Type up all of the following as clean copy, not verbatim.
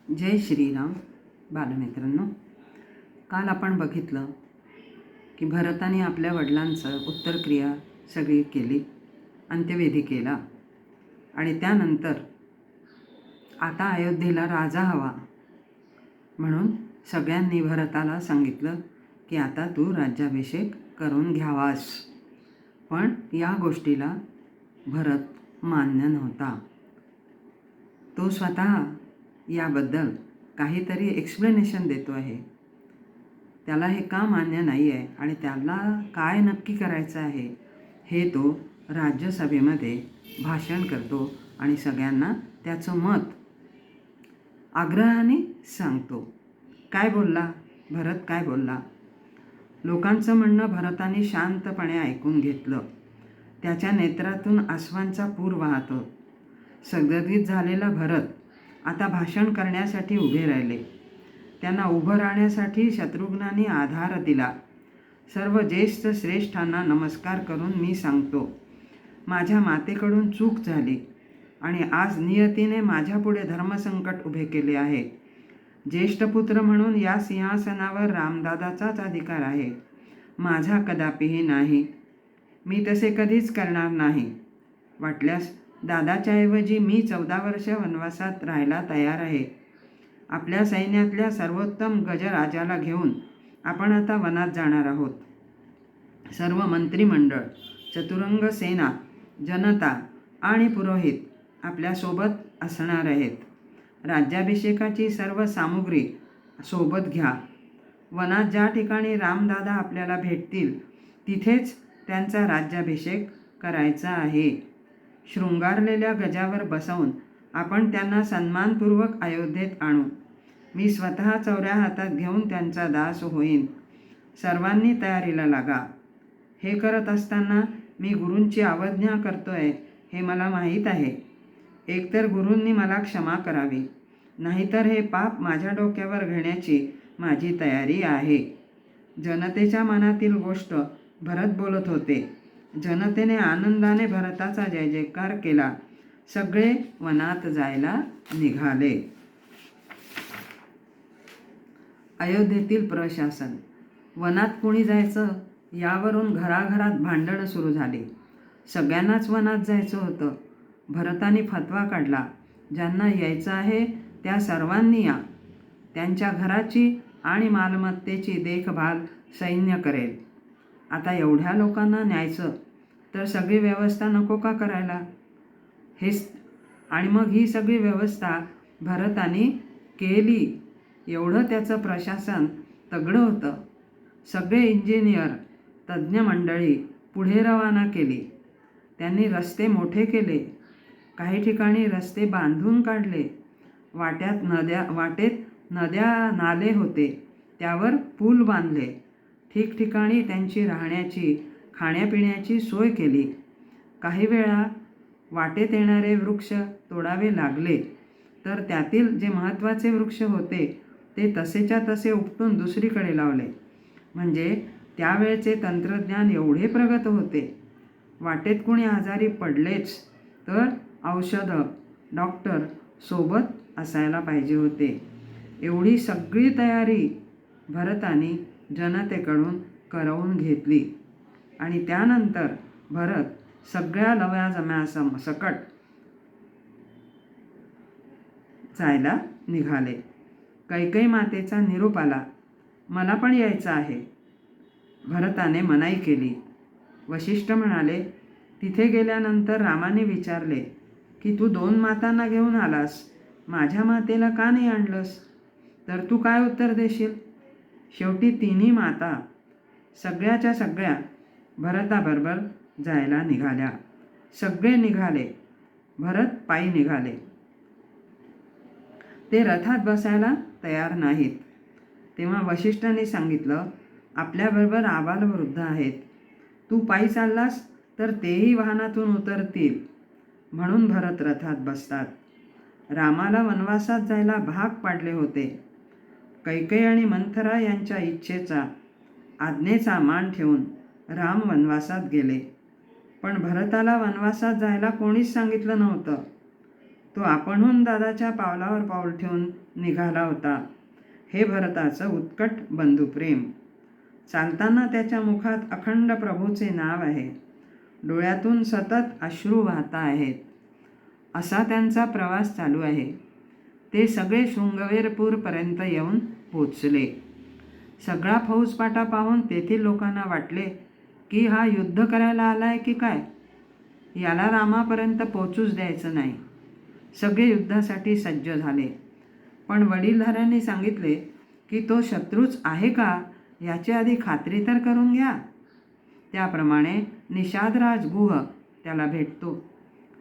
जय श्रीराम. बालमित्रांनो, काल आपण बघितलं की भरताने आपल्या वडिलांचं उत्तरक्रिया सगळी केली, अंत्यविधी केला आणि त्यानंतर आता अयोध्येला राजा हवा म्हणून सगळ्यांनी भरताला सांगितलं की आता तू राज्याभिषेक करून घ्यावास. पण या गोष्टीला भरत मान्य नव्हता. तो स्वतः याबद्दल काहीतरी एक्सप्लेनेशन देतो आहे. त्याला हे का मान्य नाही आहे आणि त्याला काय नक्की करायचं आहे हे तो राज्यसभेमध्ये भाषण करतो आणि सगळ्यांना त्याचं मत आग्रहाने सांगतो. काय बोलला भरत? काय बोलला? लोकांचं म्हणणं भरताने शांतपणे ऐकून घेतलं. त्याच्या नेत्रातून आसवांचा पूर वाहतो. सगदगीत झालेला भरत आता भाषण करण्यासाठी उभे राहिले. त्यांना उभं राहण्यासाठी शत्रुघ्नाने आधार दिला. सर्व ज्येष्ठ श्रेष्ठांना नमस्कार करून मी सांगतो, माझ्या मातेकडून चूक झाली आणि आज नियतीने माझ्यापुढे धर्मसंकट उभे केले आहे. ज्येष्ठ पुत्र म्हणून या सिंहासनावर रामदादाचाच अधिकार आहे, माझा कदापिही नाही. मी तसे कधीच करणार नाही. वाटल्यास दादाच्या ऐवजी मी 14 वर्ष वनवासात राहायला तयार आहे. आपल्या सैन्यातल्या सर्वोत्तम गजराजाला घेऊन आपण आता वनात जाणार आहोत. सर्व मंत्रिमंडळ, चतुरंग सेना, जनता आणि पुरोहित आपल्यासोबत असणार आहेत. राज्याभिषेकाची सर्व सामुग्री सोबत घ्या. वनात ज्या ठिकाणी रामदादा आपल्याला भेटतील तिथेच त्यांचा राज्याभिषेक करायचा आहे. शृंगारलेल्या गजावर बसवून आपण त्यांना सन्मानपूर्वक अयोध्येत आणू. मी स्वतः चौऱ्या हातात घेऊन त्यांचा दास होईन. सर्वांनी तयारीला लागा. हे करत असताना मी गुरूंची अवज्ञा करतोय हे मला माहीत आहे. एकतर गुरूंनी मला क्षमा करावी, नाहीतर हे पाप माझ्या डोक्यावर घेण्याची माझी तयारी आहे. जनतेच्या मनातील गोष्ट भरत बोलत होते. जनतेने आनंदाने भरताचा जय जयकार केला. सगळे वनात जायला निघाले. अयोध्येतील प्रशासन. वनात कोणी जायचं यावरून घराघरात भांडणं सुरू झाली. सगळ्यांनाच वनात जायचं होतं. भरताने फतवा काढला, ज्यांना यायचं आहे त्या सर्वांनी या. त्यांच्या घराची आणि मालमत्तेची देखभाल सैन्य करेल. आता एवढ्या लोकांना न्यायचं तर सगळी व्यवस्था नको का करायला? आणि मग ही सगळी व्यवस्था भरताने केली. एवढं त्याचं प्रशासन तगडं होतं. सगळे इंजिनियर, तज्ज्ञ मंडळी पुढे रवाना केली. त्यांनी रस्ते मोठे केले. काही ठिकाणी रस्ते बांधून काढले. वाटेत नद्या नाले होते, त्यावर पूल बांधले. ठिकठिकाणी त्यांची राहण्याची, खाण्यापिण्याची सोय केली. काही वेळा वाटेत येणारे वृक्ष तोडावे लागले तर त्यातील जे महत्त्वाचे वृक्ष होते ते तसेच्या तसे उपटून दुसरीकडे लावले. म्हणजे त्यावेळचे तंत्रज्ञान एवढे प्रगत होते. वाटेत कोणी आजारी पडलेच तर औषधं, डॉक्टर सोबत असायला पाहिजे होते. एवढी सगळी तयारी भरताने जनतेकडून करवून घेतली आणि त्यानंतर भरत सगळ्या लव्याजम्यासकट जायला निघाले. कैकेयी मातेचा निरोप आला, मला पण यायचं आहे. भरताने मनाई केली. वशिष्ठ म्हणाले, तिथे गेल्यानंतर रामाने विचारले की तू 2 मातांना घेऊन आलास, माझ्या मातेला का नाही आणलंस? तर तू काय उत्तर देशील? शेवटी तिन्ही माता सगळ्याच्या सगळ्या भरताबरोबर जायला निघाल्या. सगळे निघाले. भरत पायी निघाले. ते रथात बसायला तयार नाहीत. तेव्हा वशिष्ठांनी सांगितलं, आपल्याबरोबर आबालवृद्ध आहेत. तू पायी चाललास तर तेही वाहनातून उतरतील, म्हणून भरत रथात बसतात. रामाला वनवासात जायला भाग पाडले होते. कैकेयी आणि मंथरा यांच्या इच्छेचा, आज्ञेचा मान ठेवून राम वनवासात गेले. पण भरताला वनवासात जायला कोणीच सांगितलं नव्हतं. तो आपणहून दादाच्या पावलावर पाऊल ठेवून निघाला होता. हे भरताचं उत्कट बंधुप्रेम. चालताना त्याच्या मुखात अखंड प्रभूचे नाव आहे. डोळ्यातून सतत अश्रू वाहता आहेत. असा त्यांचा प्रवास चालू आहे. ते सगळे शृंगवेरपूरपर्यंत येऊन पोचले. सगळा फौजपाटा पाहून तेथील लोकांना वाटले की हा युद्ध करायला आला आहे की काय, याला रामापर्यंत पोचूच द्यायचं नाही. सगळे युद्धासाठी सज्ज झाले. पण वडीलधाऱ्यांनी सांगितले की तो शत्रूच आहे का याची आधी खात्री तर करून घ्या. त्याप्रमाणे निषादराज गुह त्याला भेटतो.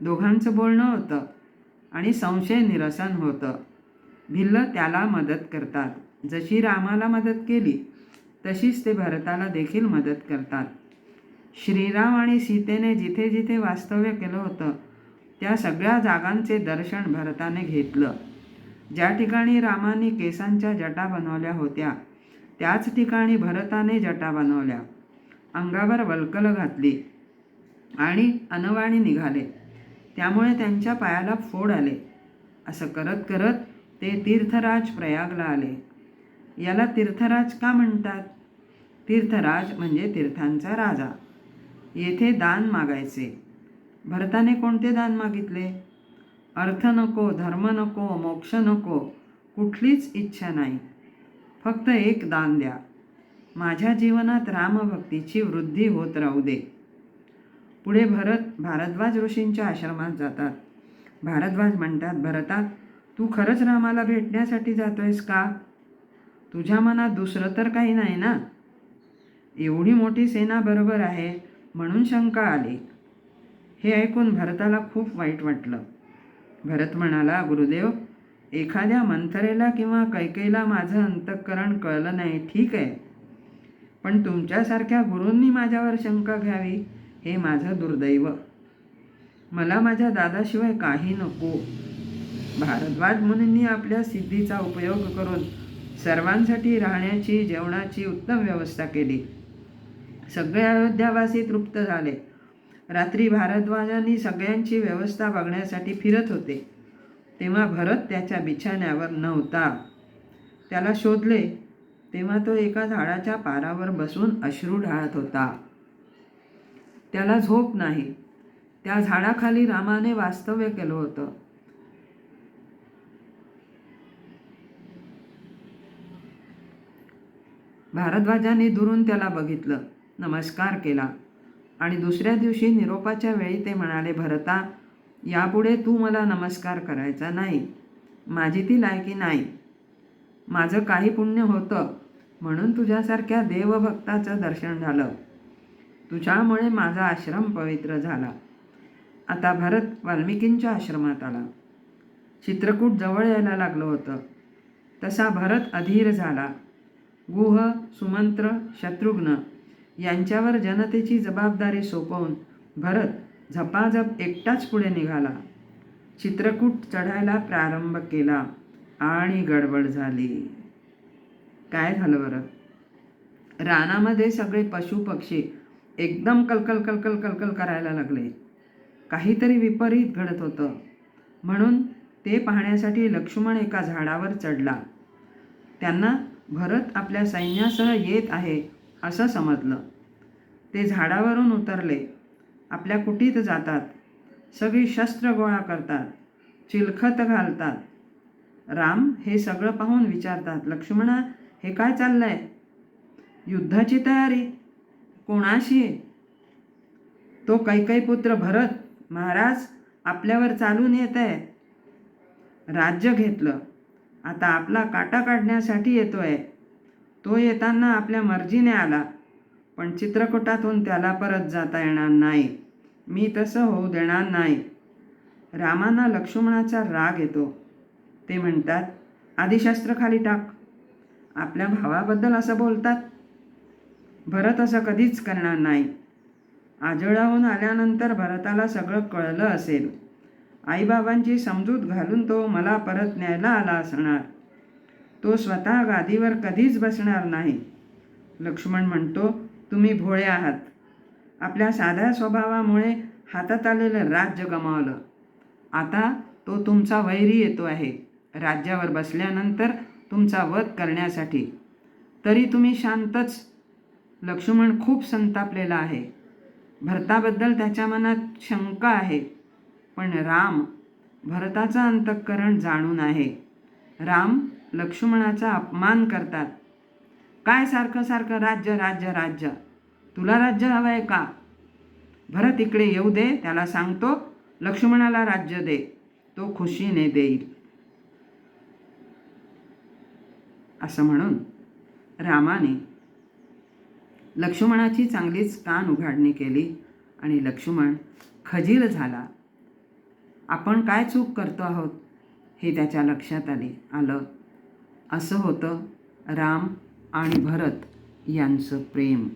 दोघांचं बोलणं होतं आणि संशय निरसन होतं. भिल्ल त्याला मदत करतात. जशी रामाला मदत केली तशीच ते भरताला देखील मदत करतात. श्रीराम आणि सीतेने जिथे जिथे वास्तव्य केलं होतं त्या सगळ्या जागांचे दर्शन भरताने घेतलं. ज्या ठिकाणी रामाने केसांच्या जटा बनवल्या होत्या त्याच ठिकाणी भरताने जटा बनवल्या. अंगावर वल्कल घातली आणि अनवाणी निघाले. त्यामुळे त्यांच्या पायाला फोड आले. असं करत करत ते तीर्थराज प्रयागला आले. याला तीर्थराज का म्हणतात? तीर्थराज म्हणजे तीर्थांचा राजा. येथे दान मागायचे. भरताने कोणते दान मागितले? अर्थ नको, धर्म नको, मोक्ष नको, कुठलीच इच्छा नाही. फक्त एक दान द्या. माझ्या जीवनात रामभक्तीची वृद्धी होत राहू दे. पुढे भरत भारद्वाज ऋषींच्या आश्रमात जातात. भारद्वाज म्हणतात, भरता, तू खरंच रामाला भेटण्यासाठी जातोयस का? तुझ्या मनात दुसरं तर काही नाही ना? एवढी मोठी सेना बरोबर आहे म्हणून शंका आली. हे ऐकून भरताला खूप वाईट वाटलं. भरत म्हणाला, गुरुदेव, एखाद्या मंथरेला किंवा कैकेयीला माझं अंतःकरण कळलं नाही, ठीक आहे. पण तुमच्यासारख्या गुरूंनी माझ्यावर शंका घ्यावी हे माझं दुर्दैव. मला माझ्या दादाशिवाय काही नको. भारद्वाज मुनींनी आपल्या सिद्धीचा उपयोग करून सर्वांसाठी राहण्याची, जेवणाची उत्तम व्यवस्था केली. सगळे अयोध्यावासी तृप्त झाले. रात्री भारद्वाजांनी सगळ्यांची व्यवस्था बघण्यासाठी फिरत होते तेव्हा भरत त्याच्या बिछाण्यावर नव्हता. त्याला शोधले तेव्हा तो एका झाडाच्या पारावर बसून अश्रू ढाळत होता. त्याला झोप नाही. त्या झाडाखाली रामाने वास्तव्य केलं होतं. भारद्वाजांनी दुरून त्याला बघितलं, नमस्कार केला आणि दुसऱ्या दिवशी निरोपाच्या वेळी ते म्हणाले, भरता, यापुढे तू मला नमस्कार करायचा नाही. माझी ती लायकी नाही. माझं काही पुण्य होतं म्हणून तुझ्यासारख्या देवभक्ताचं दर्शन झालं. तुझ्यामुळे माझा आश्रम पवित्र झाला. आता भरत वाल्मिकींच्या आश्रमात आला. चित्रकूट जवळ यायला लागलं होतं. तसा भरत अधीर झाला. गुह, सुमंत्र, शत्रुघ्न यांच्यावर जनतेची जबाबदारी सोपवून भरत झपाझप एकटाच पुढे निघाला. चित्रकूट चढायला प्रारंभ केला आणि गडबड झाली. काय झालं बरं? रानामध्ये सगळे पशु पक्षी एकदम कलकल कलकल कलकल करायला लागले. काहीतरी विपरीत घडत होतं. म्हणून ते पाहण्यासाठी लक्ष्मण एका झाडावर चढला. त्यांना भरत आपल्या सैन्यासह येत आहे असं समजलं. ते झाडावरून उतरले. आपल्या कुटीत जातात. सगळी शस्त्र गोळा करतात. चिलखत घालतात. राम हे सगळं पाहून विचारतात, लक्ष्मणा, हे काय चाललंय? युद्धाची तयारी कोणाशी? तो कैकेयीपुत्र भरत, महाराज, आपल्यावर चालून येत आहे. राज्य घेतलं, आता आपला काटा काढण्यासाठी येतोय. तो येताना आपल्या मर्जीने आला, पण चित्रकूटातून त्याला परत जाता येणार नाही. मी तसं होऊ देणार नाही. रामांना लक्ष्मणाचा राग येतो. ते म्हणतात, आधी शस्त्र खाली टाक. आपल्या भावाबद्दल असं बोलतात. भरत असं कधीच करणार नाही. आजोळाहून आल्यानंतर भरताला सगळं कळलं असेल. आईबाबांची समजूत घालून तो मला परत न्यायला आला असणार. तो स्वतः गादीवर कधीच बसणार नाही. लक्ष्मण म्हणतो, तुम्ही भोळे आहात. आपल्या साध्या स्वभावामुळे हातात आलेलं राज्य गमावलं. आता तो तुमचा वैरी येतो आहे राज्यावर बसल्यानंतर तुमचा वध करण्यासाठी. तरी तुम्ही शांतच. लक्ष्मण खूप संतापलेला आहे. भरताबद्दल त्याच्या मनात शंका आहे. पण राम भरताचं अंतःकरण जाणून आहे. राम लक्ष्मणाचा अपमान करतात. काय सारखं सारखं राज्य राज्य राज्य, तुला राज्य हवं आहे का? भरत इकडे येऊ दे, त्याला सांगतो लक्ष्मणाला राज्य दे, तो खुशीने देईल. असं म्हणून रामाने लक्ष्मणाची चांगलीच कान उघाडणी केली आणि लक्ष्मण खजील झाला. आपण काय चूक करतो आहोत हे त्याच्या लक्षात आलं. असं होतं राम आणि भरत यांचं प्रेम.